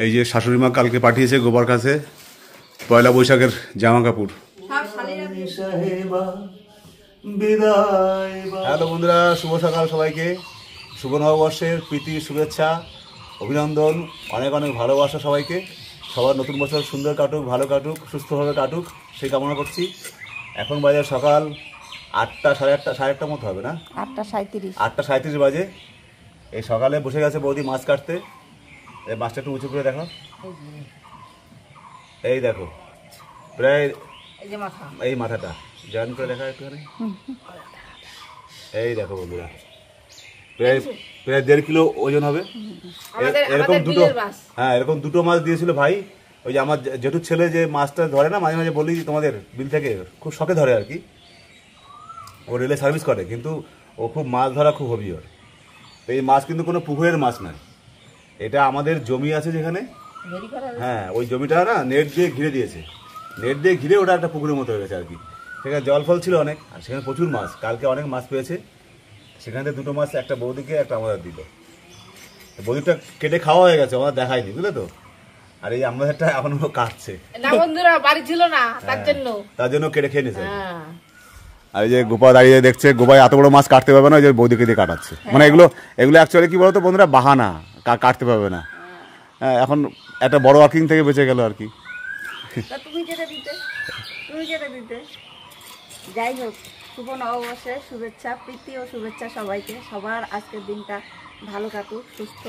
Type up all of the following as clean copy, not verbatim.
এই যে শাশুড়ি মা কালকে পাঠিয়েছে গোবার কাছে পয়লা বৈশাখের জামা কাপড়। হ্যালো বন্ধুরা, শুভ সকাল সবাইকে। শুভ নববর্ষের প্রীতি শুভেচ্ছা অভিনন্দন, অনেক অনেক ভালোবাসা সবাইকে। সবার নতুন বছর সুন্দর কাটুক, ভালো কাটুক, সুস্থভাবে কাটুক সেই কামনা করছি। এখন বাজে সকাল 8টা, সাড়ে 8টার মতো হবে না, 8:37 বাজে। এই সকালে বসে গেছে বৌদি মাছ কাটতে। এই মাছটা একটু উঁচু করে দেখো, এই দেখো প্রায় এই মাথাটা জয়েন করে দেখা একটুখানি। এই দেখো বন্ধুরা, প্রায় 1.5 কিলো ওজন হবে। এরকম দুটো, হ্যাঁ এরকম দুটো মাছ দিয়েছিল ভাই। ওই যে আমার জেঠুর ছেলে যে মাছটা ধরে না, মাঝে মাঝে বলি তোমাদের বিল থেকে, খুব শখে ধরে আর কি। ও রেলে সার্ভিস করে, কিন্তু ও খুব মাছ ধরা খুব হবি ওর। তো এই মাছ কিন্তু কোনো পুকুরের মাছ নয়, এটা আমাদের জমি আছে যেখানে, হ্যাঁ ওই জমিটা না নেট দিয়ে ঘিরে দিয়েছে। নেট দিয়ে ঘিরে ওটা একটা পুকুরের মতো হয়ে গেছে আর কি। সেখানে জল ফল ছিল অনেক, আর সেখানে প্রচুর মাছ। কালকে অনেক মাছ পেয়েছে, সেখান থেকে দুটো মাছ, একটা বৌদিকে একটা আমাদের দিল। বৌদিটা কেটে খাওয়া হয়ে গেছে, আমাদের দেখায়নি, বুঝলে তো। আর এই আমাদেরটা এখন কাটছে না, বন্ধুরা বাড়ি ছিল না তার জন্য কেটে খেয়ে নিয়েছে। আর এই যে গোপা দাঁড়িয়ে দেখছে, গোপাই এত বড় মাছ কাটতে পারবে না, ওই যে বৌদিকে দিয়ে কাটাচ্ছে। মানে এগুলো অ্যাকচুয়ালি কি বলতো বন্ধুরা, বাহানা, কাটতে পারবে না। হ্যাঁ এখন একটা বড় ওয়ার্কিং থেকে বেঁচে গেল আর কি। যাই হোক, শুভ নববর্ষের শুভেচ্ছা, প্রীতি ও শুভেচ্ছা সবাইকে। সবার আজকের দিনটা ভালো কাটুক, সুস্থ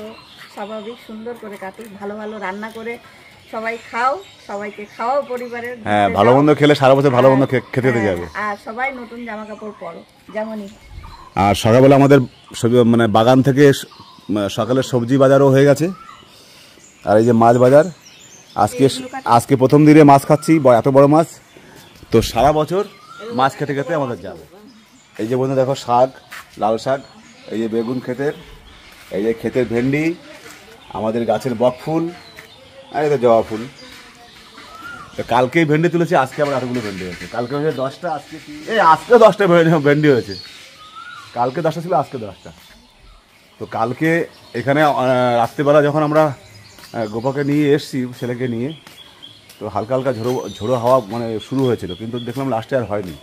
স্বাভাবিক সুন্দর করে কাটুক। ভালো ভালো রান্না করে সবাই খাও, সবাইকে খাওয়াও পরিবারের। হ্যাঁ ভালো মন্দ খেলে সারা বছর ভালো মন্দ খেতে যাবে। আর সবাই নতুন জামা কাপড় পরো যেমনই। আর সকালবেলা আমাদের মানে বাগান থেকে সকালের সবজি বাজারও হয়ে গেছে। আর এই যে মাছ বাজার, আজকে প্রথম দিনে মাছ খাচ্ছি, এত বড় মাছ। তো সারা বছর মাছ খেতে খেতে আমাদের যাবে। এই যে বন্ধু দেখো, শাক, লাল শাক, এই যে বেগুন ক্ষেতের, এই যে ক্ষেতের ভেন্ডি, আমাদের গাছের বক ফুল, আর এই তো জবা ফুল। তো কালকেই ভেন্ডি তুলেছি, আজকে আবার এতগুলো ভেন্ডি হয়েছে। কালকে হয়েছে 10টা, আজকে 10টা ভেন্ডি হয়েছে। কালকে 10টা ছিল, আজকে 10টা। তো কালকে এখানে রাত্রিবেলা যখন আমরা গোপাকে নিয়ে এসছি, ছেলেকে নিয়ে, তো হালকা হালকা ঝোড়ো হাওয়া মানে শুরু হয়েছিল, কিন্তু দেখলাম লাস্টে আর হয়নি।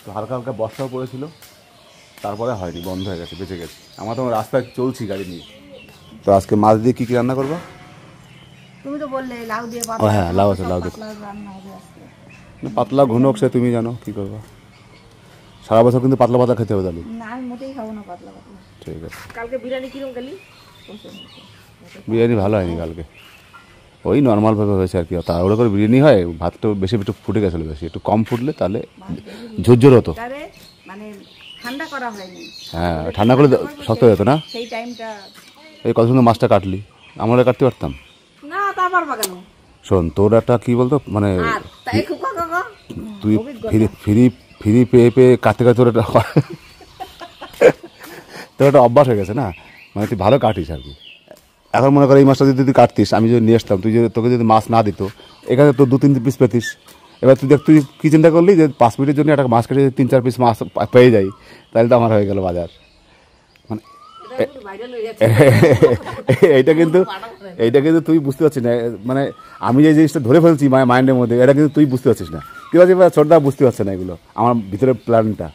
তো হালকা হালকা বর্ষাও পড়েছিল, তারপরে হয়নি, বন্ধ হয়ে গেছে, বেঁচে গেছে। আমরা তো রাস্তায় চলছি গাড়ি নিয়ে। তো আজকে মাছ দিয়ে কী কী রান্না করবো? তুমি তো বললে লাউ দিয়ে। হ্যাঁ লাউ আছে, লাউ দিয়ে পাতলা ঘুনক, সে তুমি জানো কী করবো। সারা বছর কিন্তু পাতলা পাতলা খেতে হবে তাহলে। না আমি মোটেই খাবো না পাতলা পাতলা। ঠিক আছে। কালকে বিরিয়ানি কিরকম গেলি? বিরিয়ানি ভালো হয়নি কালকে, ওই নর্মালভাবে হয়েছে আর কি। তাড়াহুড়ো করে বিরিয়ানি হয়, ভাতটা বেশি একটু ফুটে গেছিলো, বেশি একটু কম ফুটলে তাহলে ঝোরঝোর হতো। মানে ঠান্ডা করা হয়নি। হ্যাঁ ঠান্ডা করে শক্ত হয়ে যেত না সেই টাইমটা। এই কত সুন্দর মাছটা কাটলি, আমরা কাটতে পারতাম না, তা পারবা কেন? শোন, তোর একটা কি বলতো মানে তুই ফ্রি পেয়ে পেয়ে কাটতে কাটতে তোর একটা অভ্যাস হয়ে গেছে না, মানে তুই ভালো কাটিস আর কি। এখন মনে কর এই মাছটা যদি তুই কাটতিস, আমি যদি নিয়ে আসতাম, তোকে যদি মাছ না দিত, এখানে তো 2-3 পিস পেতিস। এবার তুই কি চিন্তা করলি যে 5 মিনিটের জন্য একটা মাছ কেটে 3-4 পিস মাছ পেয়ে যাই, তাহলে তো আমার হয়ে গেল বাজার। মানে এইটা কিন্তু তুই বুঝতে পারছিস না, মানে আমি যে জিনিসটা ধরে ফেলছি মাইন্ডের মধ্যে, এটা কিন্তু তুই বুঝতে পারছিস না। কি বলছি ছোটদা বুঝতে পারছে না এগুলো, আমার ভিতরে প্ল্যানটা।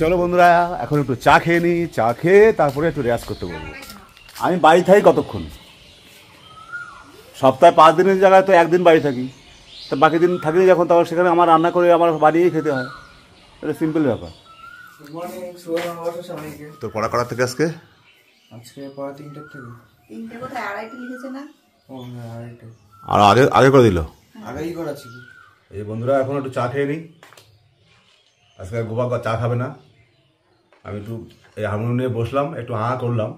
চলো বন্ধুরা, এখন একটু চা খেয়ে নিই, চা খেয়ে তারপরে একটু রেয়াজ করতে বলবো। আমি বাড়ি থাকি কতক্ষণ? সপ্তাহে 5 দিনের জায়গায় তো 1 দিন বাড়ি থাকি, তো বাকি দিন থাকিনি যখন, তখন সেখানে আমার রান্না করে আমার বাড়িয়েই খেতে হয়। এটা সিম্পল ব্যাপার। তোর পড়া করার থেকে আজকে পড়া 3টা থেকে। 3টে কোথায়, 2:30 লিখেছে না? ও হ্যাঁ 2:30। আর আগে করে দিল, আগেই করা ছিল। এই বন্ধুরা এখন একটু চা খেয়ে নিই। আজকে গোপাল চা খাবে না, আমি একটু এই হারমোনিয়াম নিয়ে বসলাম, একটু করলাম,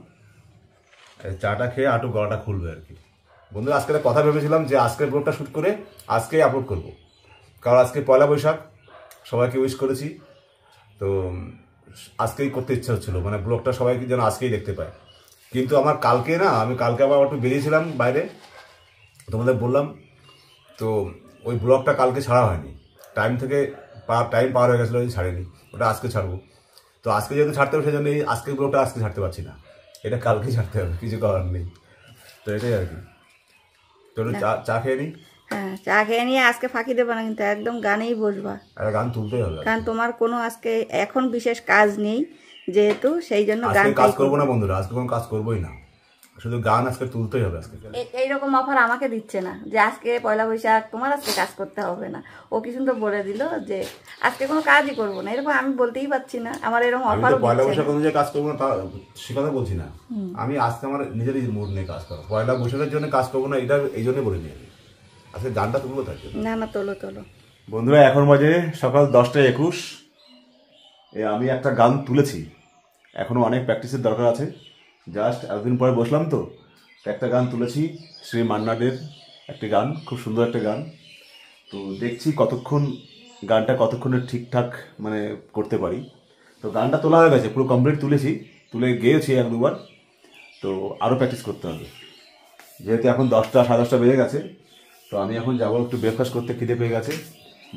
চাটা খেয়ে একটু গলাটা খুলবে আর কি। বন্ধুরা আজকে কথা ভেবেছিলাম যে আজকের ব্লগটা শ্যুট করে আজকেই আপলোড করব, কারণ আজকে পয়লা বৈশাখ, সবাইকে উইশ করেছি। তো আজকেই করতে ইচ্ছা হচ্ছিলো, মানে ব্লগটা সবাইকে যেন আজকেই দেখতে পায়। কিন্তু আমার আমি কালকে আবার একটু বেরিয়েছিলাম বাইরে, তোমাদের বললাম। তো ওই ব্লগটা কালকে ছাড়া হয়নি, টাইম পার হয়ে গেছিলো, ছাড়িনি, ওটা আজকে ছাড়বো। তো আজকে যেহেতু ছাড়তে হবে, সেই জন্য এই আজকের ব্লগটা আজকে ছাড়তে পারছি না, এটা কালকে ছাড়তে হবে, কিছু করার নেই। তো এটাই আর কি। তোর চা খেয়ে নি। হ্যাঁ, চা খেয়ে নিয়ে আজকে ফাঁকি দেবো না, কিন্তু একদম গানেই বসবা। গান তুলতেই হবে, কারণ তোমার কোনো আজকে এখন বিশেষ কাজ নেই, যেহেতু সেই জন্য গান কাজ করবো না বন্ধুরা, আজকে কোনো কাজ করবোই না, শুধু গান আজকে তুলতেই হবে। আজকে এইরকম অফার আমাকে দিচ্ছে না যে আজকে পয়লা বৈশাখ তোমার আজকে কাজ করতে হবে না। ও কি সুন্দর বলে দিল যে আজকে কোনো কাজই করবো না, এরকম আমি বলতেই পারছি না। আমার এরকম অফার পয়লা বৈশাখ অনুযায়ী কাজ করবো না সে কথা বলছি না, আমি আজকে আমার নিজেরই মুড নিয়ে কাজ করবো। পয়লা বৈশাখের জন্য কাজ করবো না, এটা এই জন্যই বলে নিয়ে আজকে গানটা তুলবো। থাকে না না, তোলো তোলো বন্ধুরা। এখন বাজে সকাল 10:21। আমি একটা গান তুলেছি, এখনো অনেক প্র্যাকটিসের দরকার আছে। জাস্ট এতদিন পরে বসলাম তো, একটা গান তুলেছি, শ্রী মান্নাদের একটি গান, খুব সুন্দর একটা গান। তো দেখছি গানটা কতক্ষণে ঠিকঠাক মানে করতে পারি। তো গানটা তোলা হয়ে গেছে, পুরো কমপ্লিট তুলেছি, তুলে গেয়েছি 1-2 বার। তো আরও প্র্যাকটিস করতে হবে, যেহেতু এখন 10টা 10:30 বেজে গেছে। তো আমি এখন যাবো একটু ব্রেকফাস্ট করতে, খিদে পেয়ে গেছে।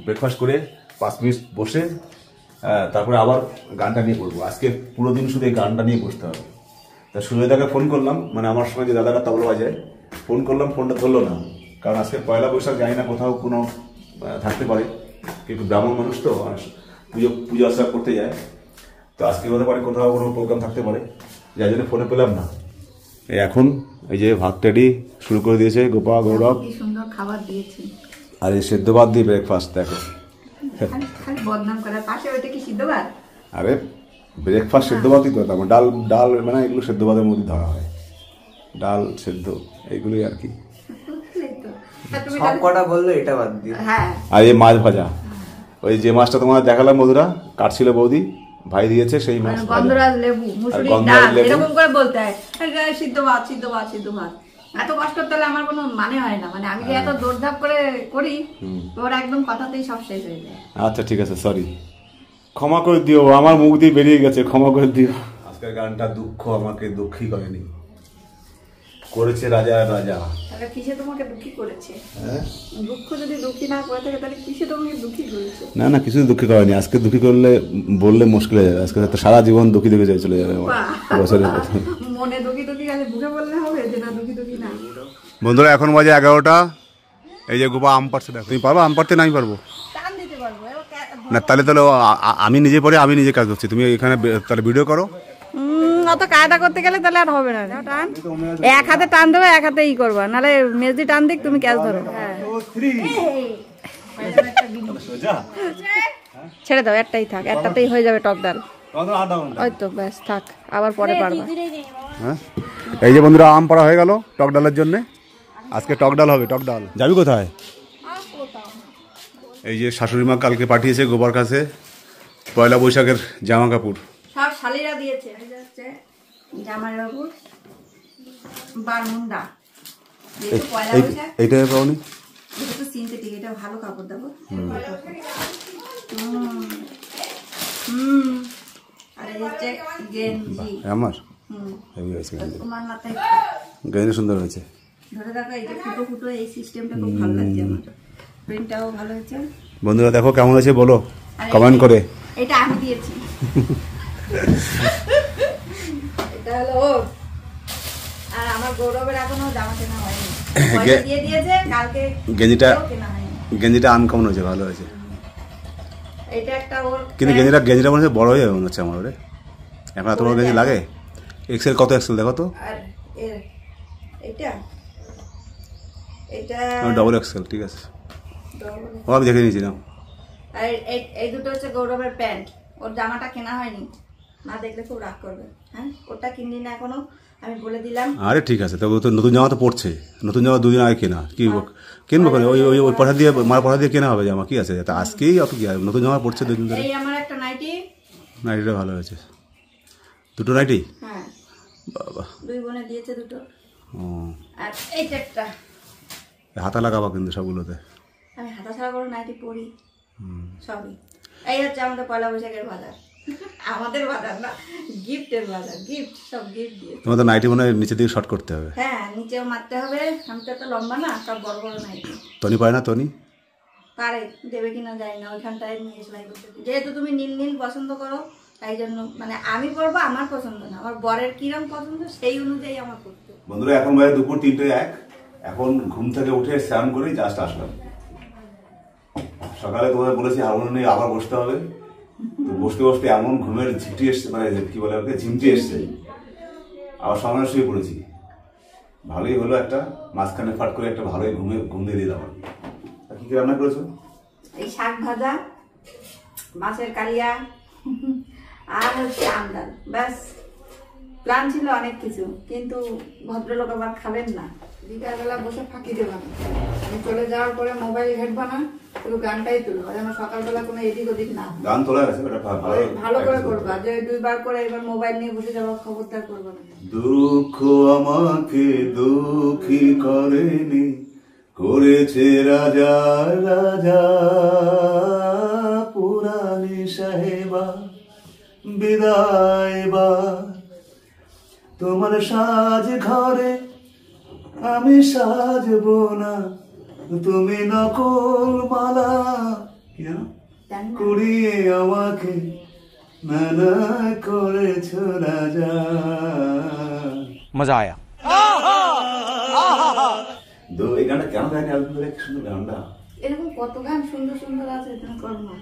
ব্রেকফাস্ট করে 5 মিনিট বসে তারপরে আবার গানটা নিয়ে পড়বো। আজকে পুরো দিন শুধু এই গানটা নিয়ে বসতে হবে। তা সুজয়দাকে ফোন করলাম, মানে আমার সঙ্গে যে দাদাটা তবলা বাজায়, ফোন করলাম, ফোনটা ধরলো না। কারণ আজকে পয়লা বৈশাখ জানি না, কোথাও কোনো থাকতে পারে, কিন্তু ব্রাহ্মণ মানুষ তো পুজো আর্চা করতে যায়। তো আজকে হতে পারে কোথাও কোনো প্রোগ্রাম থাকতে পারে, যার জন্য ফোনে পেলাম না। এখন এই যে ভাত রেডি শুরু করে দিয়েছে গোপা গৌরব, কি সুন্দর খাবার দিয়েছে। আর এই সেদ্ধ ভাত দিয়ে ব্রেকফাস্ট দেখো। বদনাম করে পাশে ওইটা কি সিদ্ধ ভাত? আরে ব্রেকফাস্ট সেদ্ধ ভাতই তো, তারপর ডাল ডাল মানে এগুলো সেদ্ধ ভাতের মধ্যে ধরা হয়, ডাল সেদ্ধ এইগুলোই আর কি। সব কটা বললো এটা বাদ দিয়ে। হ্যাঁ, আর এই মাছ ভাজা, ওই যে মাছটা তোমার দেখালাম বন্ধুরা, কাটছিল বৌদি, ভাই দিয়েছে সেই মাছ। গন্ধরাজ লেবু, মুসুরি ডাল, এরকম করে বলতে হয় সিদ্ধ ভাত সিদ্ধ ভাত সিদ্ধ ভাত। এত কষ্ট তাহলে আমার কোনো মানে হয় না, মানে আমি যে এত দৌড়ধাপ করে করি, তোর একদম কথাতেই সব শেষ হয়ে যায়। আচ্ছা ঠিক আছে, সরি, ক্ষমা করে দিও, আমার মুখ দিয়ে বেরিয়ে গেছে, ক্ষমা করে দিও। আজকের গানটা দুঃখ আমাকে দুঃখী করেনি, করেছে রাজা রাজা। তাহলে কিসে তোমাকে দুঃখী করেছে? দুঃখ যদি দুঃখী না করে থাকে তাহলে কিসে তোমাকে দুঃখী করেছে? না না, কিছু দুঃখী করেনি। আজকে দুঃখী করলে বললে মুশকিল হয়ে যাবে, আজকে তো সারা জীবন দুঃখী দুঃখী চলে যাবে আমার বছরের প্রথম। মনে দুঃখী দুঃখী গেলে মুখে বললে হবে যে না দুঃখী দুঃখী না। বন্ধুরা এখন বাজে 11টা। এই যে গোপা আম পাড়ছে, দেখো। তুমি পারবো আম পাড়তে? না আমি পারবো টান দিতে পারবো না। তাহলে আমি নিজে পড়ে আমি নিজে কাজ করছি, তুমি এখানে তাহলে ভিডিও করো। অত কায়দা করতে গেলে তাহলে আর হবে না। টান, এক হাতে টান দেবে, এক হাতে ই করবা, নাহলে মেজদি টান দিক, তুমি ক্যাচ ধরো। ছেড়ে দাও, একটাই থাক, একটাতেই হয়ে যাবে টক ডাল। ওই তো ব্যাস, থাক, আবার পরে পারবা। হ্যাঁ, এই যে বন্ধুরা আম পাড়া হয়ে গেল টক ডালের জন্য। আজকে টক ডাল হবে, টক ডাল। যাবি কোথায়? এই যে শাশুড়ি মা কালকে পাঠিয়েছে গোবার কাছে পয়লা বৈশাখের জামা কাপড়, সব শালিরা দিয়েছে। জামাই বাবু বারমুন্ডা এইটাই পাওনি? যেহেতু সিনথেটিক, এটা ভালো কাপড় দেবো। আর এই হচ্ছে গেঞ্জি আমার, তোমার মাথায় গেঞ্জি সুন্দর হয়েছে। ধরে দেখো, এই যে ফুটো ফুটো এই সিস্টেমটা খুব ভালো লাগছে আমার, প্রিন্টটাও ভালো হয়েছে। বন্ধুরা দেখো কেমন হয়েছে বলো কমেন্ট করে। এটা আমি দিয়েছি, এটা হলো ওর। আর আমার গৌরবের এখনো জামা কেনা হয়নি, পয়সা দিয়ে দিয়েছে, কালকে গেঞ্জিটা আনকমন হয়েছে, ভালো হয়েছে। এটা একটা ওর, কিন্তু গেঞ্জিটা মনে হচ্ছে বড় হয়ে যাবে মনে হচ্ছে আমার। ওরে এখন এত বড় গেঞ্জি লাগে? এক্সেল কত এক্সেল দেখো তো। আর এটা এটা ডবল এক্সেল, ঠিক আছে, ও আমি দেখে নিয়েছি না। আর এই দুটো হচ্ছে গৌরবের প্যান্ট, ওর জামাটা কেনা হয়নি, না দেখলে খুব রাগ করবে। হ্যাঁ, ওটা কিনলি না এখনো, আমি বলে দিলাম। আরে ঠিক আছে, তবে তো নতুন জামা তো পড়ছে, নতুন জামা 2 দিন আগে কেনা, কি কিনবো কেন? ওই পয়সা দিয়ে, মার পয়সা দিয়ে কেনা হবে জামা, কি আছে তা? আজকেই অত কি আছে, নতুন জামা পড়ছে 2 দিন ধরে। এই আমার একটা নাইটি, নাইটিটা ভালো হয়েছে, দুটো নাইটি। হ্যাঁ বাবা, 2 বোনে দিয়েছে দুটো। ও, আর এইটা একটা হাতা লাগাবা কিন্তু সবগুলোতে। আমি হাতা ছাড়া করে নাইটি পরি সবই। এই হচ্ছে আমাদের পয়লা বৈশাখের বাজার, আমাদের বাজার না, গিফটের বাজার, গিফট, সব গিফট দিয়ে। তোমাদের নাইটি মনে হয় নিচে দিকে শর্ট করতে হবে। হ্যাঁ, নিচেও মারতে হবে, আমি তো এত লম্বা না, সব বড় বড় নাইটি। তনি পারে না? তনি পারে, দেবে কিনা জানি না, ওইখানটায় নিয়ে সেলাই করতে দিই। যেহেতু তুমি নীল নীল পছন্দ করো, তাই জন্য মানে আমি পরবো, আমার পছন্দ না, আমার বরের কিরম পছন্দ সেই অনুযায়ী আমার করতে। বন্ধুরা এখন বাজে দুপুর 3:01। এখন ঘুম থেকে উঠে স্নান করেই জাস্ট আসলাম। সকালে তোমাদের বলেছি হারমোনিয়াম নিয়ে আবার বসতে হবে, তো বসতে বসতে এমন ঘুমের ঝিমটি এসছে, মানে কি বলে ওকে, ঝিমটি এসছে, আবার সামনে শুয়ে পড়েছি। ভালোই হলো, একটা মাঝখানে ফাট করে একটা ভালোই ঘুম দিয়ে দিলাম। কি কি রান্না করেছো? এই শাক ভাজা, মাছের কালিয়া আর হচ্ছে আমডাল, ব্যাস। প্ল্যান ছিল অনেক কিছু, কিন্তু ভদ্রলোক আবার খাবেন না। বিকালবেলা বসে ফাঁকি দেব না, আমি চলে যাওয়ার পরে মোবাইল ঘাটবো না, শুধু গানটাই তুলবো, যেন সকালবেলা কোনো এদিক ওদিক না। গান তোলা গেছে, ভালো করে করবা, যে 2 বার করে এবার মোবাইল নিয়ে বসে যাবো, খবরদার করবো না। দুঃখ আমাকে দুঃখী করেনি, করেছে রাজা রাজা পুরানি সাহেবা, বিদায় বা তোমার সাজ ঘরে আমি সাজবো না, তুমি নকল মালা কুড়িয়ে আমাকে নানা করেছ রাজা। মজা আয়া। এই গানটা কেন গায়নি? সুন্দর গানটা, এরকম কত গান সুন্দর সুন্দর আছে, তুমি করো না।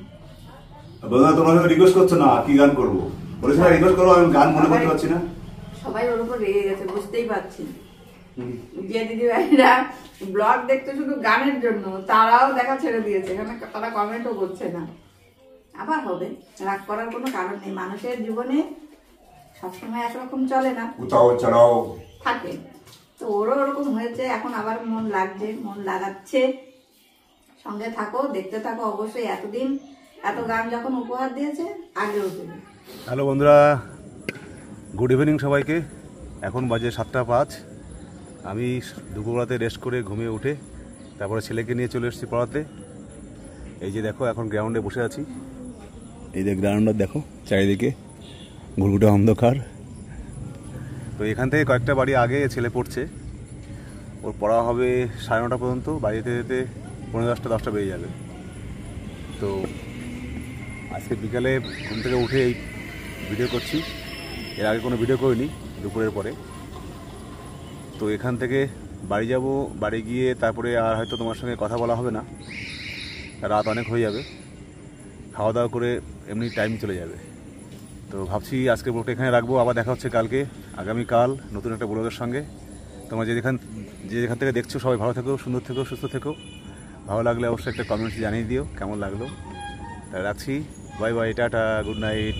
তোমরা রিকোয়েস্ট করছো না, কি গান করবো বলেছি না, রিকোয়েস্ট করবো, আমি গান মনে করতে পারছি না। সবাই ওর উপর রেগে গেছে, বুঝতেই পারছি। যে দিদি ভাইরা ব্লগ দেখতে শুধু গানের জন্য, তারাও দেখা ছেড়ে দিয়েছে, এখানে তারা কমেন্টও করছে না। আবার হবে, রাগ করার কোনো কারণ নেই, মানুষের জীবনে সবসময় একরকম চলে না, উঠাও চড়াও থাকে। তো ওরও ওরকম হয়েছে, এখন আবার মন লাগছে, মন লাগাচ্ছে। সঙ্গে থাকো, দেখতে থাকো অবশ্যই। এতদিন এত গান যখন উপহার দিয়েছে, আগেও দেবে। হ্যালো বন্ধুরা, গুড ইভিনিং সবাইকে। এখন বাজে 7টা 5। আমি দুপুরবেলাতে রেস্ট করে ঘুমিয়ে উঠে তারপরে ছেলেকে নিয়ে চলে এসেছি পড়াতে। এই যে দেখো, এখন গ্রাউন্ডে বসে আছি। এই যে গ্রাউন্ডটা দেখো, চারিদিকে ঘুরঘুটে অন্ধকার। তো এখান থেকে কয়েকটা বাড়ি আগে ছেলে পড়ছে, ওর পড়া হবে 9:30 পর্যন্ত, বাড়িতে যেতে 9:45-10টা বেজে যাবে। তো আজকে বিকালে ঘুম থেকে উঠে এই ভিডিও করছি, এর আগে কোনো ভিডিও করিনি দুপুরের পরে। তো এখান থেকে বাড়ি যাব, বাড়ি গিয়ে তারপরে আর হয়তো তোমার সঙ্গে কথা বলা হবে না, রাত অনেক হয়ে যাবে, খাওয়া দাওয়া করে এমনি টাইম চলে যাবে। তো ভাবছি আজকে ব্লগটা এখানে রাখবো, আবার দেখা হচ্ছে কালকে, আগামীকাল নতুন একটা ব্লগের সঙ্গে। তোমরা যেখান থেকে দেখছো সবাই ভালো থেকো, সুন্দর থেকো, সুস্থ থেকো। ভালো লাগলে অবশ্যই একটা কমেন্টস জানিয়ে দিও কেমন লাগলো। তাই রাখছি, bye bye, tata, good night.